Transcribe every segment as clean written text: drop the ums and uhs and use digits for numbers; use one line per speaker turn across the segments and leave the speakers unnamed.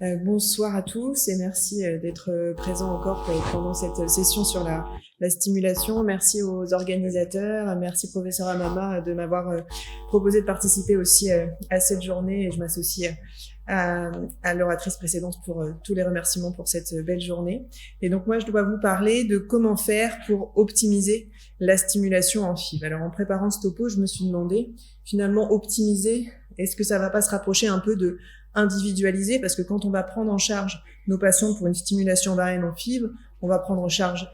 Bonsoir à tous et merci d'être présents encore pendant cette session sur la stimulation. Merci aux organisateurs, merci professeur Amama de m'avoir proposé de participer aussi à cette journée et je m'associe à l'oratrice précédente pour tous les remerciements pour cette belle journée. Et donc moi je dois vous parler de comment faire pour optimiser la stimulation en FIV. Alors en préparant ce topo, je me suis demandé finalement optimiser, est-ce que ça va pas se rapprocher un peu de individualisé, parce que quand on va prendre en charge nos patients pour une stimulation ovarienne en FIV, on va prendre en charge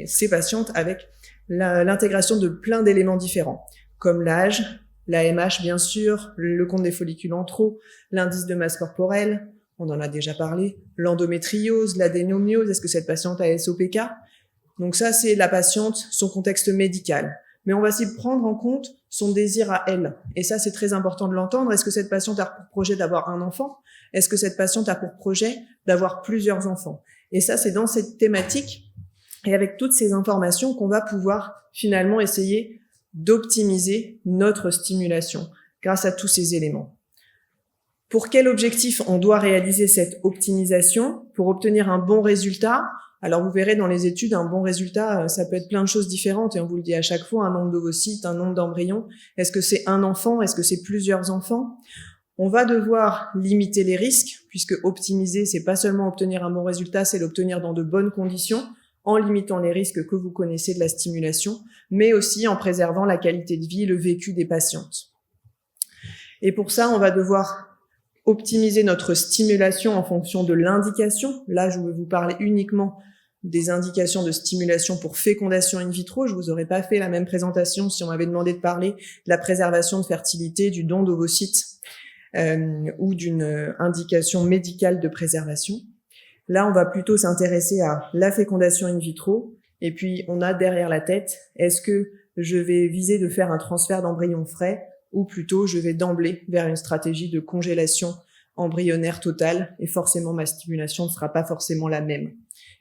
ces patientes avec l'intégration de plein d'éléments différents, comme l'âge, l'AMH bien sûr, le compte des follicules en trop, l'indice de masse corporelle, on en a déjà parlé, l'endométriose, l'adénomyose, est-ce que cette patiente a SOPK? Donc ça, c'est la patiente, son contexte médical. Mais on va aussi prendre en compte son désir à elle. Et ça, c'est très important de l'entendre. Est-ce que cette patiente a pour projet d'avoir un enfant? Est-ce que cette patiente a pour projet d'avoir plusieurs enfants? Et ça, c'est dans cette thématique et avec toutes ces informations qu'on va pouvoir finalement essayer d'optimiser notre stimulation grâce à tous ces éléments. Pour quel objectif on doit réaliser cette optimisation? Pour obtenir un bon résultat. Alors vous verrez dans les études, un bon résultat, ça peut être plein de choses différentes, et on vous le dit à chaque fois, un nombre d'ovocytes, un nombre d'embryons. Est-ce que c'est un enfant? Est-ce que c'est plusieurs enfants? On va devoir limiter les risques, puisque optimiser, c'est pas seulement obtenir un bon résultat, c'est l'obtenir dans de bonnes conditions, en limitant les risques que vous connaissez de la stimulation, mais aussi en préservant la qualité de vie, le vécu des patientes. Et pour ça, on va devoir optimiser notre stimulation en fonction de l'indication. Là, je vais vous parler uniquement des indications de stimulation pour fécondation in vitro. Je vous aurais pas fait la même présentation si on m'avait demandé de parler de la préservation de fertilité, du don d'ovocytes ou d'une indication médicale de préservation. Là, on va plutôt s'intéresser à la fécondation in vitro. Et puis, on a derrière la tête, est-ce que je vais viser de faire un transfert d'embryon frais ou plutôt je vais d'emblée vers une stratégie de congélation embryonnaire totale et forcément ma stimulation ne sera pas forcément la même.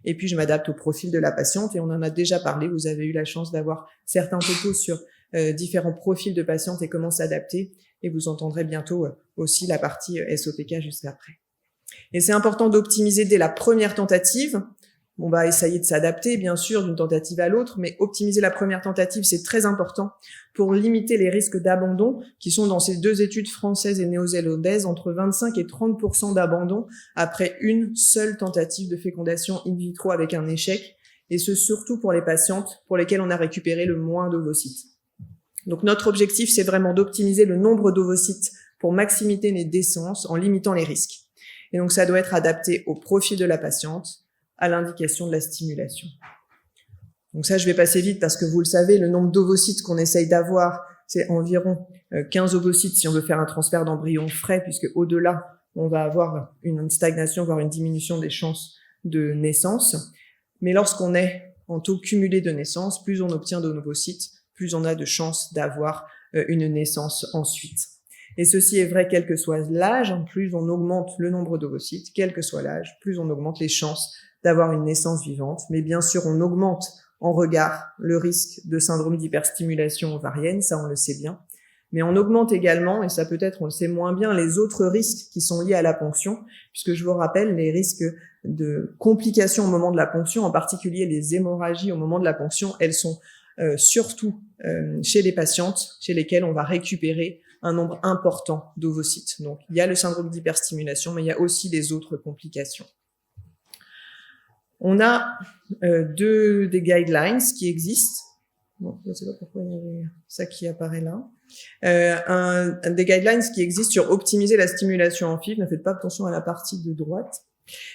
Et puis je m'adapte au profil de la patiente et on en a déjà parlé, vous avez eu la chance d'avoir certains topos sur différents profils de patientes et comment s'adapter et vous entendrez bientôt aussi la partie SOPK juste après. Et c'est important d'optimiser dès la première tentative. On va essayer de s'adapter, bien sûr, d'une tentative à l'autre, mais optimiser la première tentative, c'est très important pour limiter les risques d'abandon, qui sont dans ces deux études françaises et néo-zélandaises, entre 25 et 30% d'abandon après une seule tentative de fécondation in vitro avec un échec, et ce surtout pour les patientes pour lesquelles on a récupéré le moins d'ovocytes. Donc notre objectif, c'est vraiment d'optimiser le nombre d'ovocytes pour maximiser les naissances en limitant les risques. Et donc ça doit être adapté au profil de la patiente, à l'indication de la stimulation. Donc ça, je vais passer vite parce que vous le savez, le nombre d'ovocytes qu'on essaye d'avoir, c'est environ 15 ovocytes si on veut faire un transfert d'embryon frais, puisque au-delà, on va avoir une stagnation, voire une diminution des chances de naissance. Mais lorsqu'on est en taux cumulé de naissance, plus on obtient d'ovocytes, plus on a de chances d'avoir une naissance ensuite. Et ceci est vrai quel que soit l'âge, plus on augmente le nombre d'ovocytes, quel que soit l'âge, plus on augmente les chances d'avoir une naissance vivante. Mais bien sûr, on augmente en regard le risque de syndrome d'hyperstimulation ovarienne, ça on le sait bien. Mais on augmente également, et ça peut-être on le sait moins bien, les autres risques qui sont liés à la ponction, puisque je vous rappelle, les risques de complications au moment de la ponction, en particulier les hémorragies au moment de la ponction, elles sont surtout chez les patientes chez lesquelles on va récupérer un nombre important d'ovocytes. Donc il y a le syndrome d'hyperstimulation, mais il y a aussi les autres complications. On a des guidelines qui existent. Bon, je ne sais pas pourquoi il y avait ça qui apparaît là. Des guidelines qui existent sur optimiser la stimulation en FIV. Ne faites pas attention à la partie de droite.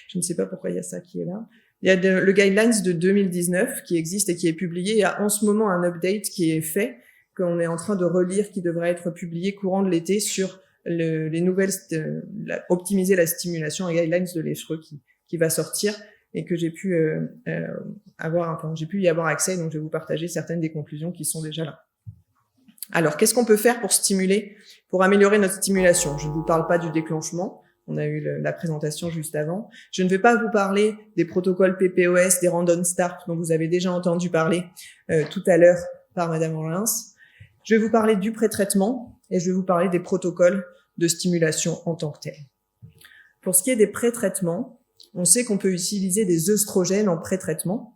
Je ne sais pas pourquoi il y a ça qui est là. Il y a le guidelines de 2019 qui existe et qui est publié. Il y a en ce moment un update qui est fait, qu'on est en train de relire, qui devrait être publié courant de l'été sur les nouvelles, optimiser la stimulation et guidelines de l'EFRE qui va sortir et que j'ai pu j'ai pu y avoir accès, donc je vais vous partager certaines des conclusions qui sont déjà là. Alors, qu'est-ce qu'on peut faire pour stimuler, pour améliorer notre stimulation? Je ne vous parle pas du déclenchement, on a eu la présentation juste avant. Je ne vais pas vous parler des protocoles PPOS, des random start dont vous avez déjà entendu parler tout à l'heure par Madame Orlins. Je vais vous parler du pré-traitement et je vais vous parler des protocoles de stimulation en tant que tels. Pour ce qui est des pré-traitements, on sait qu'on peut utiliser des œstrogènes en pré-traitement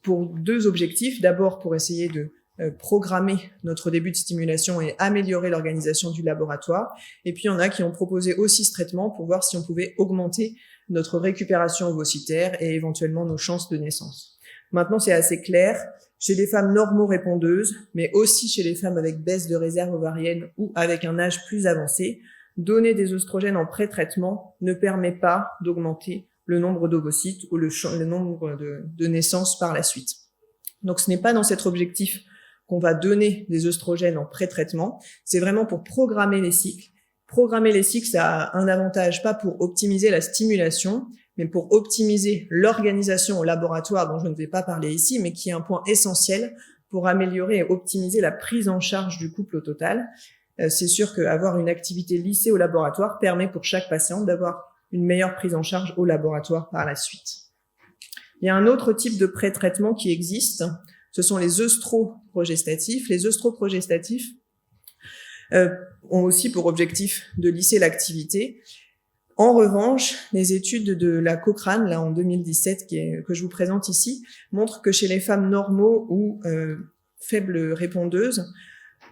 pour 2 objectifs. D'abord, pour essayer de programmer notre début de stimulation et améliorer l'organisation du laboratoire. Et puis, il y en a qui ont proposé aussi ce traitement pour voir si on pouvait augmenter notre récupération ovocytaire et éventuellement nos chances de naissance. Maintenant, c'est assez clair. Chez les femmes normo-répondeuses, mais aussi chez les femmes avec baisse de réserve ovarienne ou avec un âge plus avancé, donner des œstrogènes en pré-traitement ne permet pas d'augmenter le nombre d'ovocytes ou le nombre de naissances par la suite. Donc, ce n'est pas dans cet objectif qu'on va donner des œstrogènes en pré-traitement. C'est vraiment pour programmer les cycles. Programmer les cycles, ça a un avantage, pas pour optimiser la stimulation, mais pour optimiser l'organisation au laboratoire, dont je ne vais pas parler ici, mais qui est un point essentiel pour améliorer et optimiser la prise en charge du couple au total. C'est sûr qu'avoir une activité lissée au laboratoire permet pour chaque patiente d'avoir une meilleure prise en charge au laboratoire par la suite. Il y a un autre type de pré-traitement qui existe, ce sont les œstroprogestatifs. Les œstroprogestatifs ont aussi pour objectif de lisser l'activité. En revanche, les études de la Cochrane, là en 2017, que je vous présente ici, montrent que chez les femmes normaux ou faibles répondeuses,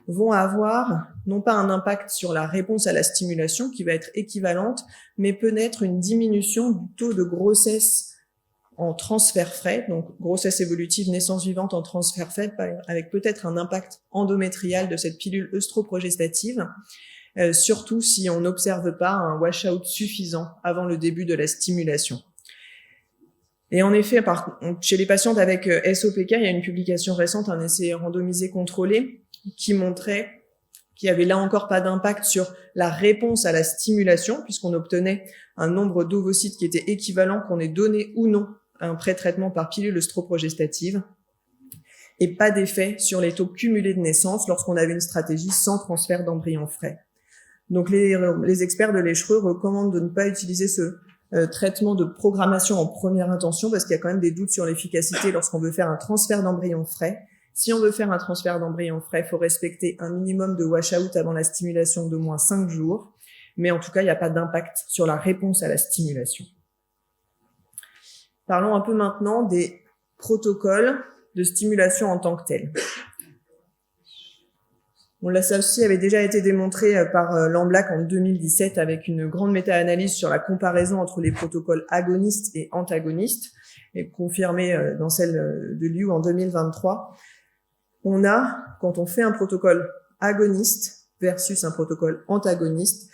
vont avoir non pas un impact sur la réponse à la stimulation qui va être équivalente, mais peut-être une diminution du taux de grossesse en transfert frais, donc grossesse évolutive, naissance vivante en transfert frais, avec peut-être un impact endométrial de cette pilule œstroprogestative, surtout si on n'observe pas un wash-out suffisant avant le début de la stimulation. Et en effet, chez les patientes avec SOPK, il y a une publication récente, un essai randomisé contrôlé, qui montrait qu'il y avait là encore pas d'impact sur la réponse à la stimulation, puisqu'on obtenait un nombre d'ovocytes qui était équivalent qu'on ait donné ou non un pré-traitement par pilule œstroprogestative, et pas d'effet sur les taux cumulés de naissance lorsqu'on avait une stratégie sans transfert d'embryon frais. Donc les experts de l'Échereux recommandent de ne pas utiliser ce traitement de programmation en première intention, parce qu'il y a quand même des doutes sur l'efficacité lorsqu'on veut faire un transfert d'embryon frais. Si on veut faire un transfert d'embryon frais, il faut respecter un minimum de wash-out avant la stimulation d'au moins 5 jours. Mais en tout cas, il n'y a pas d'impact sur la réponse à la stimulation. Parlons un peu maintenant des protocoles de stimulation en tant que tels. Bon, là, ça aussi avait déjà été démontré par Lamblak en 2017 avec une grande méta-analyse sur la comparaison entre les protocoles agonistes et antagonistes, et confirmé dans celle de Liu en 2023. On a, quand on fait un protocole agoniste versus un protocole antagoniste,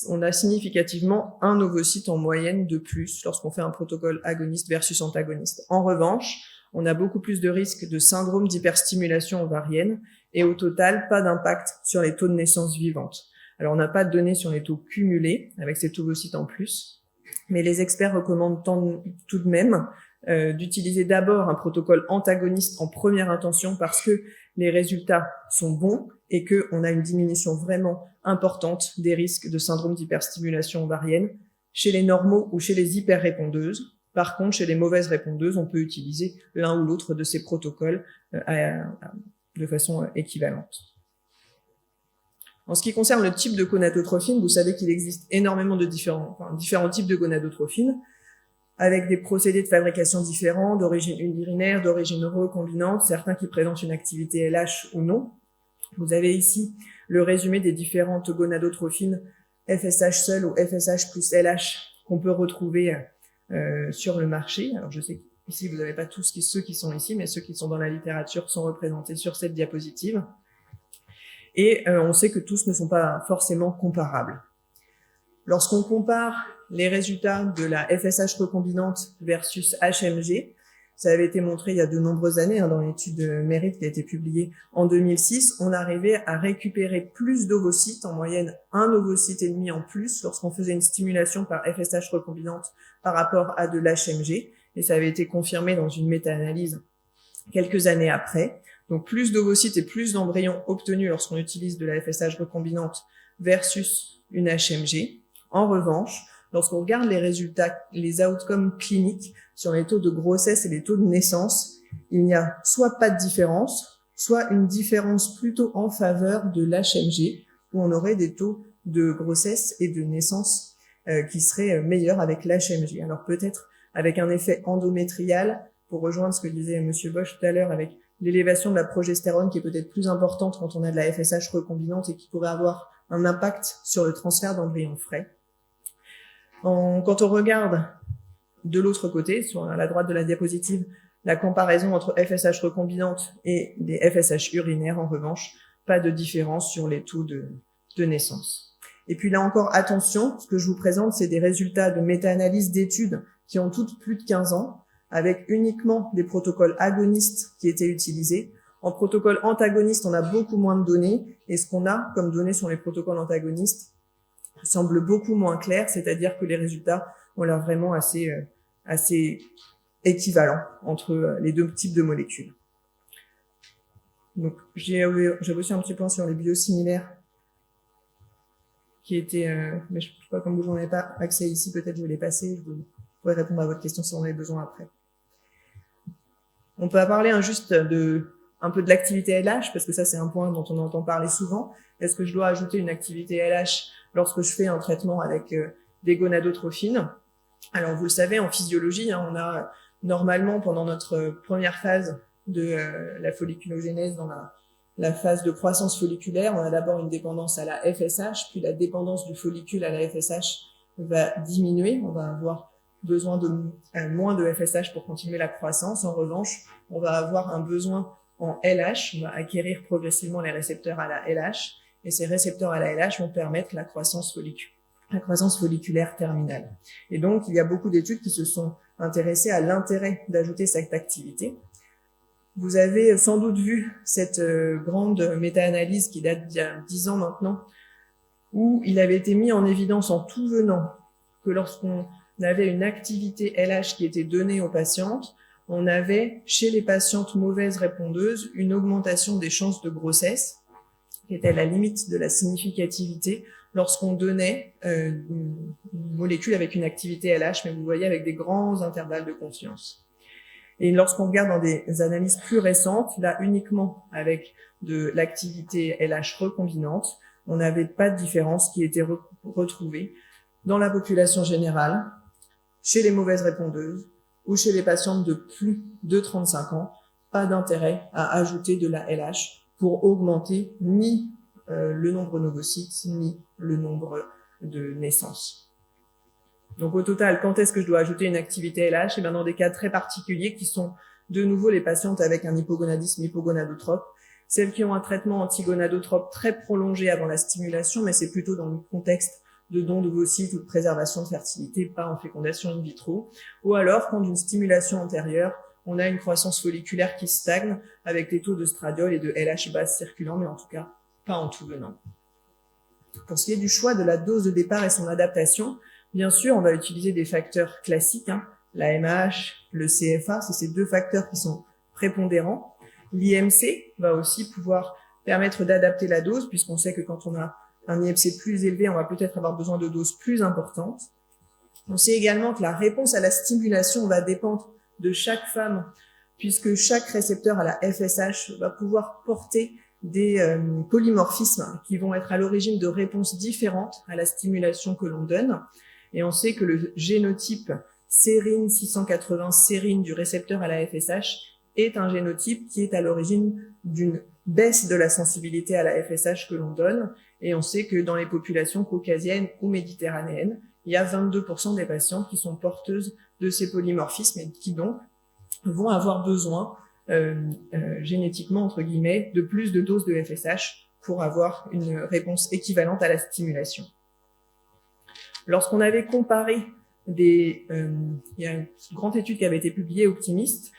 on a significativement un ovocyte en moyenne de plus lorsqu'on fait un protocole agoniste versus antagoniste. En revanche, on a beaucoup plus de risques de syndrome d'hyperstimulation ovarienne et au total, pas d'impact sur les taux de naissance vivante. Alors, on n'a pas de données sur les taux cumulés avec cet ovocyte en plus, mais les experts recommandent tout de même d'utiliser d'abord un protocole antagoniste en première intention parce que les résultats sont bons et qu'on a une diminution vraiment importante des risques de syndrome d'hyperstimulation ovarienne chez les normaux ou chez les hyperrépondeuses. Par contre, chez les mauvaises répondeuses, on peut utiliser l'un ou l'autre de ces protocoles de façon équivalente. En ce qui concerne le type de gonadotrophine, vous savez qu'il existe énormément de différents types de gonadotrophine, avec des procédés de fabrication différents, d'origine urinaire, d'origine recombinante, certains qui présentent une activité LH ou non. Vous avez ici le résumé des différentes gonadotrophines FSH seul ou FSH plus LH qu'on peut retrouver sur le marché. Alors je sais qu'ici vous n'avez pas tous ceux qui sont ici, mais ceux qui sont dans la littérature sont représentés sur cette diapositive. Et on sait que tous ne sont pas forcément comparables. Lorsqu'on compare les résultats de la FSH recombinante versus HMG, ça avait été montré il y a de nombreuses années dans l'étude Merit qui a été publiée en 2006, on arrivait à récupérer plus d'ovocytes, en moyenne un ovocyte et demi en plus lorsqu'on faisait une stimulation par FSH recombinante par rapport à de l'HMG, et ça avait été confirmé dans une méta-analyse quelques années après. Donc plus d'ovocytes et plus d'embryons obtenus lorsqu'on utilise de la FSH recombinante versus une HMG. En revanche, lorsqu'on regarde les résultats, les outcomes cliniques sur les taux de grossesse et les taux de naissance, il n'y a soit pas de différence, soit une différence plutôt en faveur de l'HMG, où on aurait des taux de grossesse et de naissance qui serait meilleur avec l'HMG. Alors peut-être avec un effet endométrial, pour rejoindre ce que disait Monsieur Bosch tout à l'heure, avec l'élévation de la progestérone qui est peut-être plus importante quand on a de la FSH recombinante et qui pourrait avoir un impact sur le transfert d'embryons frais. Quand on regarde de l'autre côté, sur la droite de la diapositive, la comparaison entre FSH recombinante et des FSH urinaires, en revanche, pas de différence sur les taux de naissance. Et puis là encore, attention, ce que je vous présente, c'est des résultats de méta-analyse d'études qui ont toutes plus de 15 ans, avec uniquement des protocoles agonistes qui étaient utilisés. En protocole antagoniste, on a beaucoup moins de données, et ce qu'on a comme données sur les protocoles antagonistes semble beaucoup moins clair, c'est-à-dire que les résultats ont l'air vraiment assez équivalents entre les deux types de molécules. Donc, j'ai aussi un petit point sur les biosimilaires qui étaient, mais je sais pas, comme vous n'en avez pas accès ici, peut-être je vais les passer, je pourrais répondre à votre question si on en avait besoin après. On peut parler juste un peu de l'activité LH, parce que ça c'est un point dont on entend parler souvent. Est-ce que je dois ajouter une activité LH lorsque je fais un traitement avec des gonadotrophines? Alors vous le savez, en physiologie, on a normalement pendant notre première phase de la folliculogénèse, dans la phase de croissance folliculaire, on a d'abord une dépendance à la FSH, puis la dépendance du follicule à la FSH va diminuer, on va avoir besoin de moins de FSH pour continuer la croissance. En revanche, on va avoir un besoin en LH, on va acquérir progressivement les récepteurs à la LH, et ces récepteurs à la LH vont permettre la croissance folliculaire terminale. Et donc, il y a beaucoup d'études qui se sont intéressées à l'intérêt d'ajouter cette activité. Vous avez sans doute vu cette grande méta-analyse qui date d'il y a 10 ans maintenant, où il avait été mis en évidence en tout venant que lorsqu'on avait une activité LH qui était donnée aux patientes, on avait, chez les patientes mauvaises répondeuses, une augmentation des chances de grossesse, qui était la limite de la significativité, lorsqu'on donnait une molécule avec une activité LH, mais vous voyez, avec des grands intervalles de confiance. Et lorsqu'on regarde dans des analyses plus récentes, là uniquement avec de l'activité LH recombinante, on n'avait pas de différence qui était retrouvée dans la population générale, chez les mauvaises répondeuses ou chez les patientes de plus de 35 ans, pas d'intérêt à ajouter de la LH pour augmenter ni le nombre d'ovocytes, ni le nombre de naissances. Donc au total, quand est-ce que je dois ajouter une activité LH? Et bien dans des cas très particuliers qui sont de nouveau les patientes avec un hypogonadisme hypogonadotrope, celles qui ont un traitement antigonadotrope très prolongé avant la stimulation, mais c'est plutôt dans le contexte de don d'ovocytes ou de préservation de fertilité, pas en fécondation in vitro, ou alors quand d'une stimulation antérieure, on a une croissance folliculaire qui stagne avec des taux de stradiol et de LH base circulant, mais en tout cas pas en tout venant. Pour ce qui est du choix de la dose de départ et son adaptation, bien sûr, on va utiliser des facteurs classiques, la MAH, le CFA, c'est ces deux facteurs qui sont prépondérants. L'IMC va aussi pouvoir permettre d'adapter la dose, puisqu'on sait que quand on a un IMC plus élevé, on va peut-être avoir besoin de doses plus importantes. On sait également que la réponse à la stimulation va dépendre de chaque femme, puisque chaque récepteur à la FSH va pouvoir porter des polymorphismes qui vont être à l'origine de réponses différentes à la stimulation que l'on donne. Et on sait que le génotype sérine 680 sérine du récepteur à la FSH est un génotype qui est à l'origine d'une baisse de la sensibilité à la FSH que l'on donne. Et on sait que dans les populations caucasiennes ou méditerranéennes, il y a 22% des patientes qui sont porteuses de ces polymorphismes et qui donc vont avoir besoin génétiquement, entre guillemets, de plus de doses de FSH pour avoir une réponse équivalente à la stimulation. Lorsqu'on avait comparé il y a une grande étude qui avait été publiée, Optimiste,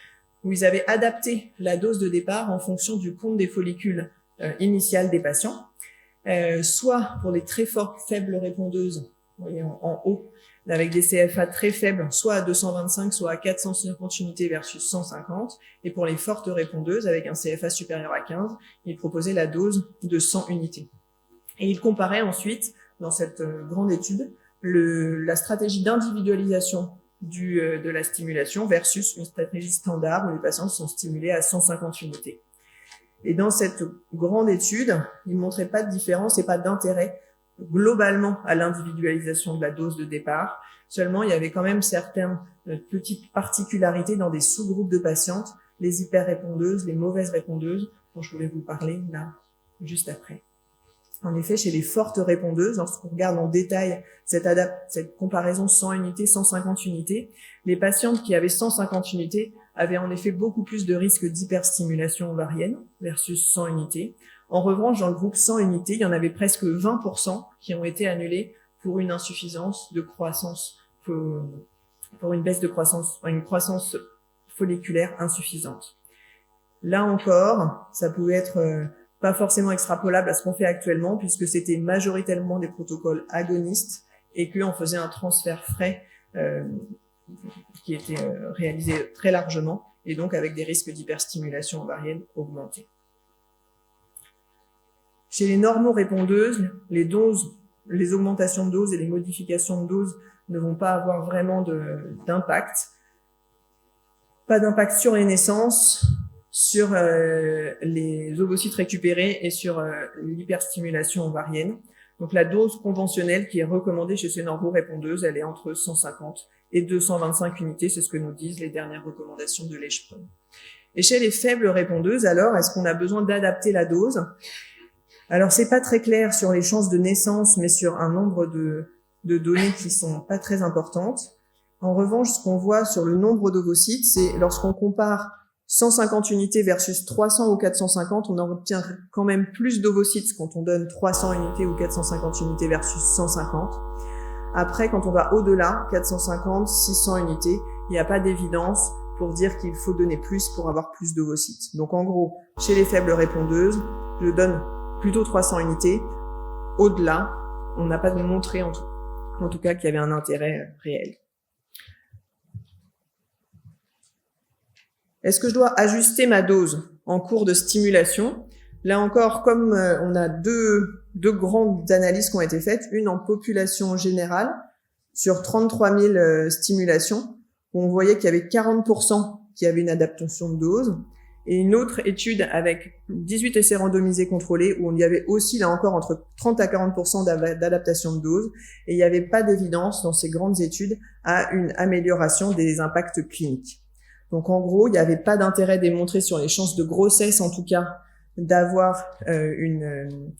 où ils avaient adapté la dose de départ en fonction du compte des follicules initial des patients, soit pour les très faibles répondeuses, vous voyez en haut, avec des CFA très faibles, soit à 225, soit à 450 unités versus 150, et pour les fortes répondeuses, avec un CFA supérieur à 15, ils proposaient la dose de 100 unités. Et ils comparaient ensuite, dans cette grande étude, la stratégie d'individualisation de la stimulation versus une stratégie standard où les patients sont stimulés à 150 unités. Et dans cette grande étude, ils ne montraient pas de différence et pas d'intérêt globalement à l'individualisation de la dose de départ. Seulement, il y avait quand même certaines petites particularités dans des sous-groupes de patientes, les hyper-répondeuses, les mauvaises répondeuses, dont je voulais vous parler là, juste après. En effet, chez les fortes répondeuses, lorsqu'on regarde en détail cette comparaison 100 unités, 150 unités, les patientes qui avaient 150 unités avaient en effet beaucoup plus de risques d'hyperstimulation ovarienne versus 100 unités. En revanche, dans le groupe 100 unités, il y en avait presque 20% qui ont été annulés pour une insuffisance de croissance, pour une baisse de croissance, une croissance folliculaire insuffisante. Là encore, ça pouvait être pas forcément extrapolable à ce qu'on fait actuellement, puisque c'était majoritairement des protocoles agonistes et qu'on faisait un transfert frais qui était réalisé très largement, et donc avec des risques d'hyperstimulation ovarienne augmentés. Chez les normorépondeuses, les augmentations de dose et les modifications de dose ne vont pas avoir vraiment d'impact. Pas d'impact sur les naissances, sur les ovocytes récupérés et sur l'hyperstimulation ovarienne. Donc la dose conventionnelle qui est recommandée chez ces normorépondeuses, elle est entre 150 et 225 unités, c'est ce que nous disent les dernières recommandations de l'ECHPRON. Et chez les faibles répondeuses, alors, est-ce qu'on a besoin d'adapter la dose? Alors, c'est pas très clair sur les chances de naissance, mais sur un nombre de données qui sont pas très importantes. En revanche, ce qu'on voit sur le nombre d'ovocytes, c'est lorsqu'on compare 150 unités versus 300 ou 450, on en obtient quand même plus d'ovocytes quand on donne 300 unités ou 450 unités versus 150. Après, quand on va au-delà, 450, 600 unités, il n'y a pas d'évidence pour dire qu'il faut donner plus pour avoir plus d'ovocytes. Donc en gros, chez les faibles répondeuses, je donne plutôt 300 unités. Au-delà, on n'a pas montré en tout cas qu'il y avait un intérêt réel. Est-ce que je dois ajuster ma dose en cours de stimulation? Là encore, comme on a deux grandes analyses qui ont été faites, une en population générale sur 33 000 stimulations, où on voyait qu'il y avait 40% qui avaient une adaptation de dose, et une autre étude avec 18 essais randomisés contrôlés, où il y avait aussi, là encore, entre 30 à 40% d'adaptation de dose, et il n'y avait pas d'évidence dans ces grandes études à une amélioration des impacts cliniques. Donc en gros, il n'y avait pas d'intérêt démontré sur les chances de grossesse, en tout cas, d'avoir une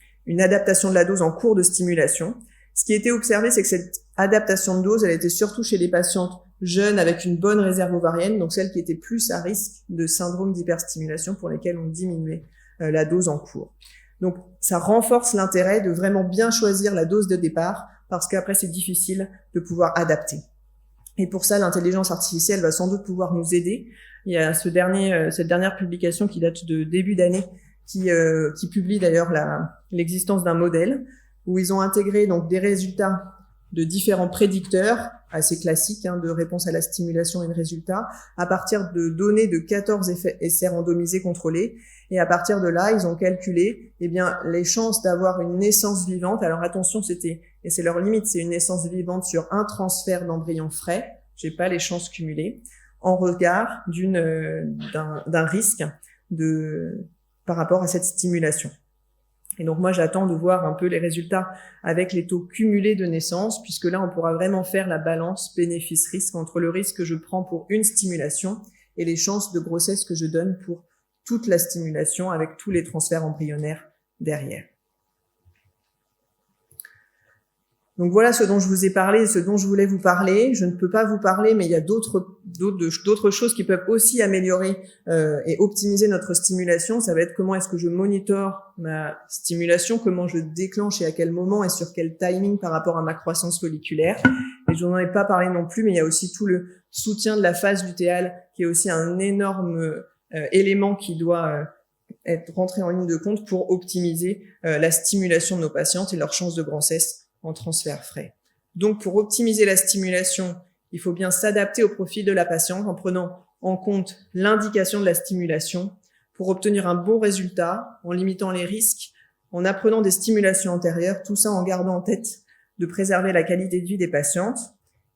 adaptation de la dose en cours de stimulation. Ce qui était observé, c'est que cette adaptation de dose, elle était surtout chez les patientes jeunes avec une bonne réserve ovarienne, donc celles qui étaient plus à risque de syndrome d'hyperstimulation pour lesquelles on diminuait la dose en cours. Donc ça renforce l'intérêt de vraiment bien choisir la dose de départ, parce qu'après c'est difficile de pouvoir adapter. Et pour ça, l'intelligence artificielle va sans doute pouvoir nous aider. Il y a cette dernière publication qui date de début d'année, qui publie d'ailleurs l'existence d'un modèle où ils ont intégré donc des résultats de différents prédicteurs assez classiques de réponse à la stimulation et de résultats à partir de données de 14 essais randomisés contrôlés. Et à partir de là, ils ont calculé les chances d'avoir une naissance vivante. Alors attention, et c'est leur limite, c'est une naissance vivante sur un transfert d'embryon frais. J'ai pas les chances cumulées en regard d'un risque par rapport à cette stimulation. Et donc moi, j'attends de voir un peu les résultats avec les taux cumulés de naissance, puisque là, on pourra vraiment faire la balance bénéfice-risque entre le risque que je prends pour une stimulation et les chances de grossesse que je donne pour toute la stimulation avec tous les transferts embryonnaires derrière. Donc voilà ce dont je vous ai parlé et ce dont je voulais vous parler. Je ne peux pas vous parler, mais il y a d'autres choses qui peuvent aussi améliorer et optimiser notre stimulation. Ça va être comment est-ce que je monitore ma stimulation, comment je déclenche et à quel moment et sur quel timing par rapport à ma croissance folliculaire. Et je n'en ai pas parlé non plus, mais il y a aussi tout le soutien de la phase lutéale qui est aussi un énorme élément qui doit être rentré en ligne de compte pour optimiser la stimulation de nos patientes et leurs chances de grossesse en transfert frais. Donc, pour optimiser la stimulation, il faut bien s'adapter au profil de la patiente en prenant en compte l'indication de la stimulation pour obtenir un bon résultat, en limitant les risques, en apprenant des stimulations antérieures, tout ça en gardant en tête de préserver la qualité de vie des patientes.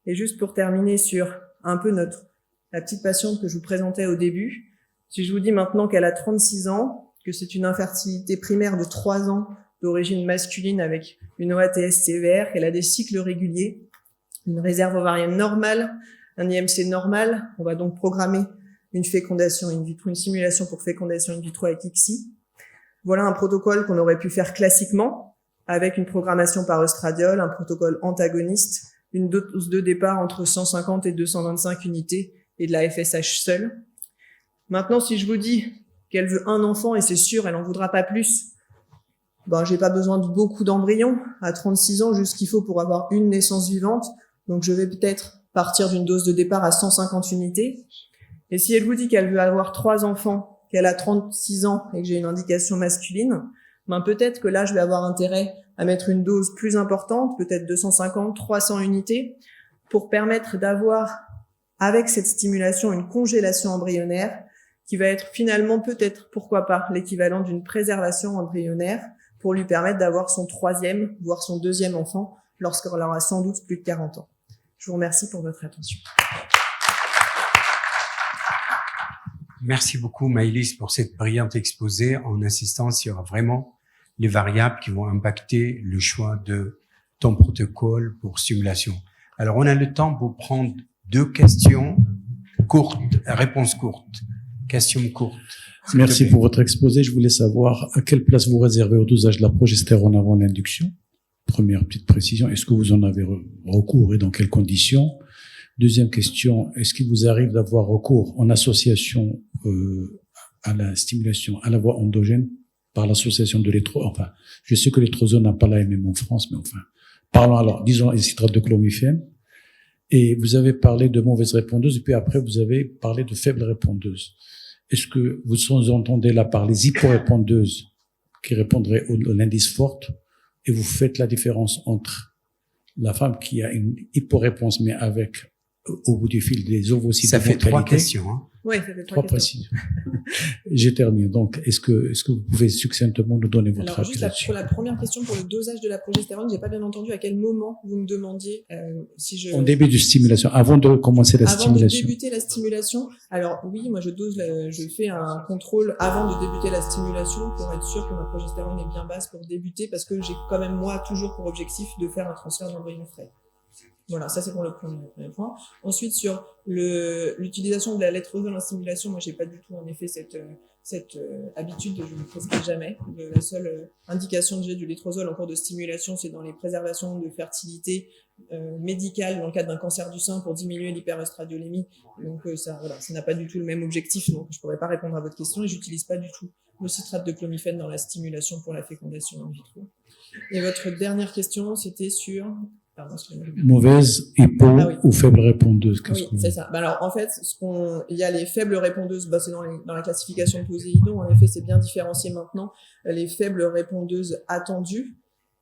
Et juste pour terminer sur un peu la petite patiente que je vous présentais au début, si je vous dis maintenant qu'elle a 36 ans, que c'est une infertilité primaire de 3 ans, d'origine masculine avec une OATS-CVR, qu'elle a des cycles réguliers, une réserve ovarienne normale, un IMC normal. On va donc programmer une fécondation in vitro, une simulation pour fécondation in vitro avec ICSI. Voilà un protocole qu'on aurait pu faire classiquement avec une programmation par œstradiol, un protocole antagoniste, une dose de départ entre 150 et 225 unités et de la FSH seule. Maintenant, si je vous dis qu'elle veut un enfant et c'est sûr, elle en voudra pas plus, ben, j'ai pas besoin de beaucoup d'embryons. À 36 ans, juste ce qu'il faut pour avoir une naissance vivante. Donc, je vais peut-être partir d'une dose de départ à 150 unités. Et si elle vous dit qu'elle veut avoir 3 enfants, qu'elle a 36 ans et que j'ai une indication masculine, ben, peut-être que là, je vais avoir intérêt à mettre une dose plus importante, peut-être 250, 300 unités, pour permettre d'avoir, avec cette stimulation, une congélation embryonnaire qui va être finalement peut-être, pourquoi pas, l'équivalent d'une préservation embryonnaire pour lui permettre d'avoir son 3e, voire son 2e enfant lorsqu'elle aura sans doute plus de 40 ans. Je vous remercie pour votre attention.
Merci beaucoup, Maëlys, pour cette brillante exposé en insistant sur vraiment les variables qui vont impacter le choix de ton protocole pour stimulation. Alors, on a le temps pour prendre 2 questions courtes, réponses courtes. Questions courtes.
Merci pour votre exposé. Je voulais savoir à quelle place vous réservez au dosage de la progestérone avant l'induction. Première petite précision. Est-ce que vous en avez recours et dans quelles conditions? Deuxième question. Est-ce qu'il vous arrive d'avoir recours en association à la stimulation à la voie endogène par l'association de enfin, je sais que l'étrozone n'a pas l'AMM en France, mais enfin, parlons alors, disons, les citrates de clomifène. Et vous avez parlé de mauvaises répondeuses, et puis après, vous avez parlé de faibles répondeuses. Est-ce que vous entendez là par les hyporépondeuses qui répondraient à l'indice forte, et vous faites la différence entre la femme qui a une hyporéponse, mais avec, au bout du fil, des ovocytes de bonne qualité?
Ça fait 3 questions, hein.
Oui, ça fait 3
précisions. J'ai terminé. Donc, est-ce que vous pouvez succinctement nous donner votre avis là-dessus?
Pour la première question, pour le dosage de la progestérone, j'ai pas bien entendu à quel moment vous me demandiez si je...
En début de stimulation, avant de commencer la stimulation.
Avant de débuter la stimulation. Alors oui, moi je fais un contrôle avant de débuter la stimulation pour être sûr que ma progestérone est bien basse pour débuter, parce que j'ai quand même moi toujours pour objectif de faire un transfert d'embryon frais. Voilà, ça c'est pour le premier point. Ensuite, sur l'utilisation de la létrozole en stimulation, moi j'ai pas du tout en effet cette habitude, je ne prescris jamais. La seule indication que j'ai du létrozole en cours de stimulation, c'est dans les préservations de fertilité médicale dans le cadre d'un cancer du sein pour diminuer l'hyperœstradiolémie. Donc ça n'a pas du tout le même objectif, donc je pourrais pas répondre à votre question, et j'utilise pas du tout le citrate de clomifène dans la stimulation pour la fécondation in vitro. Et votre dernière question, c'était sur... Pardon,
mauvaise, ou faible répondeuse.
Oui, c'est ça. Alors, en fait, il y a les faibles répondeuses, c'est dans la classification de Poséidon. En effet, c'est bien différencié maintenant. Les faibles répondeuses attendues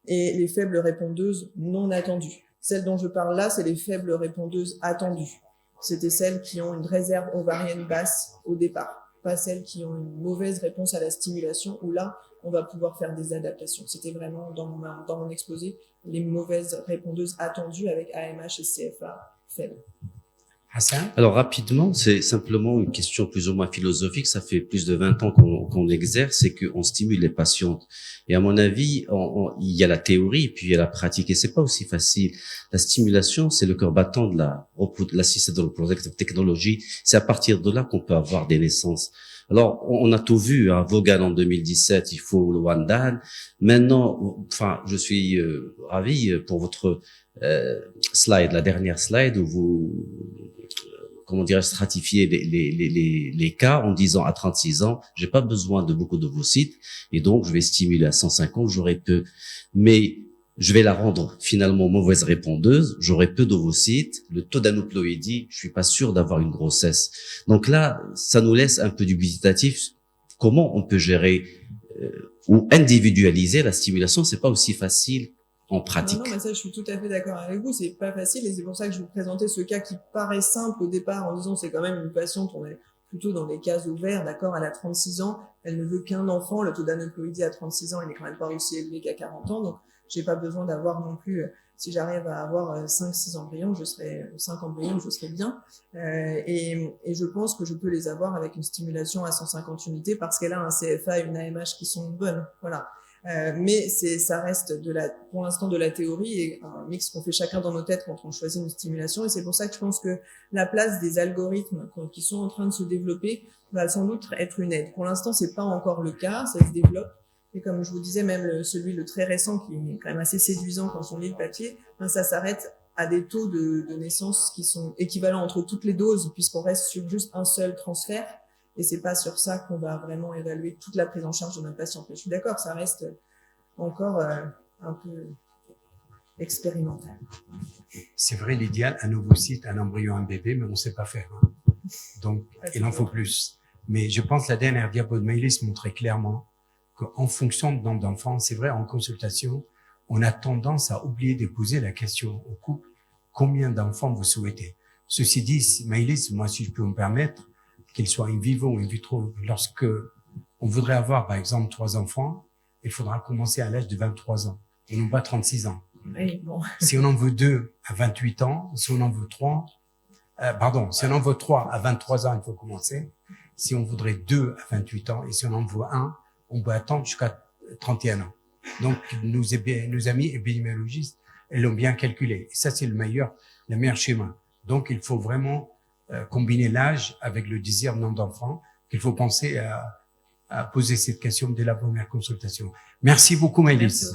et les faibles répondeuses non attendues. Celles dont je parle là, c'est les faibles répondeuses attendues. C'était celles qui ont une réserve ovarienne basse au départ, pas celles qui ont une mauvaise réponse à la stimulation, où là, on va pouvoir faire des adaptations. C'était vraiment dans mon exposé les mauvaises répondeuses attendues avec AMH et CFA faibles.
Hassan?
Alors rapidement, c'est simplement une question plus ou moins philosophique. Ça fait plus de 20 ans qu'on exerce et qu'on stimule les patientes. Et à mon avis, il y a la théorie puis il y a la pratique, et c'est pas aussi facile. La stimulation, c'est le cœur battant de l'assisted reproductive technology. C'est à partir de là qu'on peut avoir des naissances. Alors, on a tout vu, hein, Vaughan en 2017, il faut le Wandan. Maintenant, enfin, je suis ravi pour votre slide, la dernière slide où vous, stratifiez les cas en disant à 36 ans, j'ai pas besoin de beaucoup d'ovocytes et donc je vais stimuler à 150, j'aurai peu. Mais je vais la rendre finalement mauvaise répondeuse, j'aurai peu d'ovocytes, le taux d'aneuploïdie, je suis pas sûr d'avoir une grossesse. Donc là, ça nous laisse un peu dubitatif. Comment on peut gérer ou individualiser la stimulation? C'est pas aussi facile en pratique.
Non, mais ça, je suis tout à fait d'accord avec vous. C'est pas facile, et c'est pour ça que je vous présentais ce cas qui paraît simple au départ en disant c'est quand même une patiente, on est plutôt dans les cases ouvertes, d'accord, elle a 36 ans, elle ne veut qu'un enfant, le taux d'aneuploïdie à 36 ans, il est quand même pas aussi élevé qu'à 40 ans, donc j'ai pas besoin d'avoir non plus, si j'arrive à avoir 5-6 embryons, 5 embryons, je serai bien. Et je pense que je peux les avoir avec une stimulation à 150 unités parce qu'elle a un CFA et une AMH qui sont bonnes. Voilà. Mais ça reste pour l'instant de la théorie et un mix qu'on fait chacun dans nos têtes quand on choisit une stimulation. Et c'est pour ça que je pense que la place des algorithmes qui sont en train de se développer va sans doute être une aide. Pour l'instant, c'est pas encore le cas, ça se développe. Et comme je vous disais, même le très récent, qui est quand même assez séduisant quand on lit le papier, ça s'arrête à des taux de naissance qui sont équivalents entre toutes les doses, puisqu'on reste sur juste un seul transfert. Et c'est pas sur ça qu'on va vraiment évaluer toute la prise en charge de notre patient. Je suis d'accord, ça reste encore un peu expérimental.
C'est vrai, l'idéal, un ovocyte, un embryon, un bébé, mais on ne sait pas faire. Hein. Donc, il en faut plus. Mais je pense que la dernière diapo de Maëlys montrait clairement qu'en fonction du nombre d'enfants, c'est vrai, en consultation, on a tendance à oublier de poser la question au couple, combien d'enfants vous souhaitez? Ceci dit, Maëlys, moi, si je peux me permettre, qu'il soit in vivo ou in vitro, lorsque on voudrait avoir, par exemple, 3 enfants, il faudra commencer à l'âge de 23 ans. Et non pas 36 ans.
Oui, bon.
Si on en veut 2 à 28 ans, si on en veut 3, si on en veut 3 à 23 ans, il faut commencer. Si on voudrait 2 à 28 ans, et si on en veut 1, on peut attendre jusqu'à 31 ans. Donc, nos amis épidémiologistes, elles l'ont bien calculé. Et ça, c'est le meilleur schéma. Donc, il faut vraiment combiner l'âge avec le désir nombre d'enfants, qu'il faut penser à poser cette question dès la première consultation. Merci beaucoup, Maëlys.